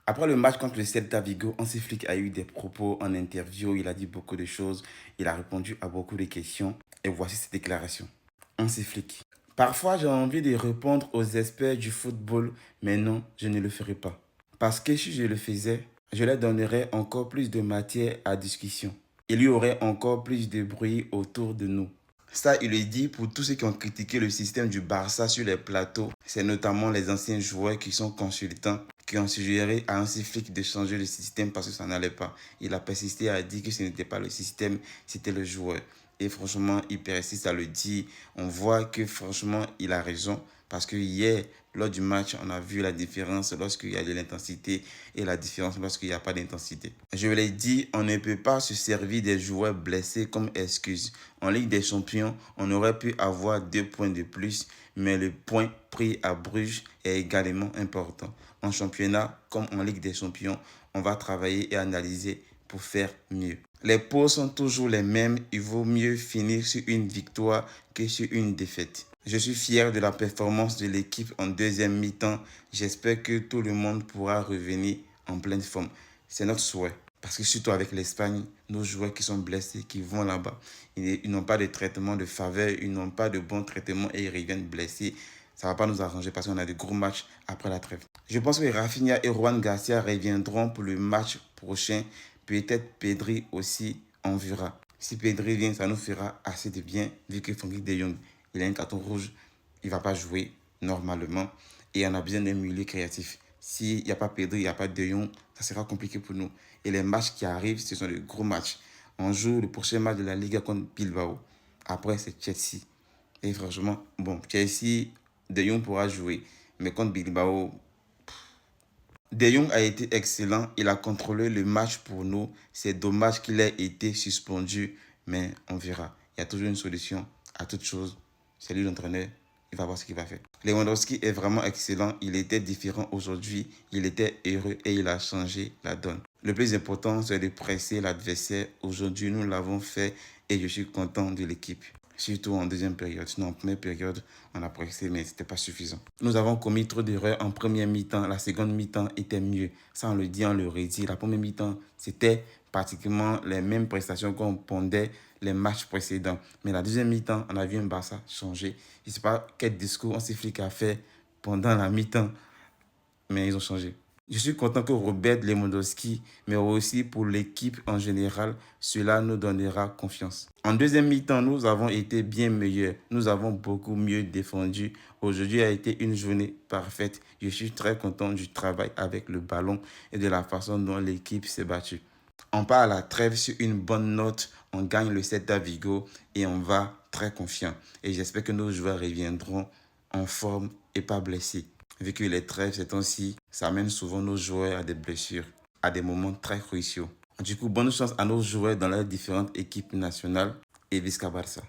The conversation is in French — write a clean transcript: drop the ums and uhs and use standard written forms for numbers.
Après le match contre le Celta Vigo, Hansi Flick a eu des propos en interview, il a dit beaucoup de choses, il a répondu à beaucoup de questions. Et voici ses déclarations. Hansi Flick. Parfois, j'ai envie de répondre aux experts du football, mais non, je ne le ferai pas. Parce que si je le faisais, je leur donnerais encore plus de matière à discussion. Il y aurait encore plus de bruit autour de nous. Ça, il le dit pour tous ceux qui ont critiqué le système du Barça sur les plateaux. C'est notamment les anciens joueurs qui sont consultants, qui ont suggéré à Hansi Flick de changer le système parce que ça n'allait pas. Il a persisté à dire que ce n'était pas le système, c'était le joueur. Et franchement, il persiste à le dire. On voit que franchement, il a raison. Parce que hier, lors du match, on a vu la différence lorsqu'il y a de l'intensité et la différence lorsqu'il n'y a pas d'intensité. Je l'ai dit, on ne peut pas se servir des joueurs blessés comme excuse. En Ligue des Champions, on aurait pu avoir 2 points de plus, mais le point pris à Bruges est également important. En championnat, comme en Ligue des Champions, on va travailler et analyser pour faire mieux. Les pots sont toujours les mêmes, il vaut mieux finir sur une victoire que sur une défaite. Je suis fier de la performance de l'équipe en deuxième mi-temps. J'espère que tout le monde pourra revenir en pleine forme. C'est notre souhait. Parce que surtout avec l'Espagne, nos joueurs qui sont blessés, qui vont là-bas, ils n'ont pas de traitement de faveur, ils n'ont pas de bon traitement et ils reviennent blessés. Ça ne va pas nous arranger parce qu'on a de gros matchs après la trêve. Je pense que Rafinha et Juan Garcia reviendront pour le match prochain. Peut-être Pedri aussi, on verra. Si Pedri vient, ça nous fera assez de bien vu que Frenkie de Jong, il a un carton rouge, il ne va pas jouer normalement et on a besoin d'un milieu créatif. S'il n'y a pas Pedri, il n'y a pas De Jong, ça sera compliqué pour nous. Et les matchs qui arrivent, ce sont de gros matchs. On joue le prochain match de la Liga contre Bilbao. Après, c'est Chelsea. Et franchement, bon, Chelsea, De Jong pourra jouer. Mais contre Bilbao, De Jong a été excellent. Il a contrôlé le match pour nous. C'est dommage qu'il ait été suspendu, mais on verra. Il y a toujours une solution à toute chose. C'est lui l'entraîneur. Il va voir ce qu'il va faire. Lewandowski est vraiment excellent. Il était différent aujourd'hui. Il était heureux et il a changé la donne. Le plus important, c'est de presser l'adversaire. Aujourd'hui, nous l'avons fait et je suis content de l'équipe. Surtout en deuxième période. Sinon, en première période, on a pressé, mais ce n'était pas suffisant. Nous avons commis trop d'erreurs en première mi-temps. La seconde mi-temps était mieux. Ça, on le dit, on le redit. La première mi-temps, c'était pratiquement les mêmes prestations qu'on pondait les matchs précédents. Mais la deuxième mi-temps, on a vu un Barça changer. Je ne sais pas quel discours Hansi Flick a fait pendant la mi-temps, mais ils ont changé. Je suis content que Robert Lewandowski, mais aussi pour l'équipe en général, cela nous donnera confiance. En deuxième mi-temps, nous avons été bien meilleurs. Nous avons beaucoup mieux défendu. Aujourd'hui a été une journée parfaite. Je suis très content du travail avec le ballon et de la façon dont l'équipe s'est battue. On part à la trêve sur une bonne note. On gagne le Celta Vigo et on va très confiant. Et j'espère que nos joueurs reviendront en forme et pas blessés. Vu que les trêves, c'est ainsi, ça amène souvent nos joueurs à des blessures, à des moments très cruciaux. Du coup, bonne chance à nos joueurs dans leurs différentes équipes nationales et Visca Barça.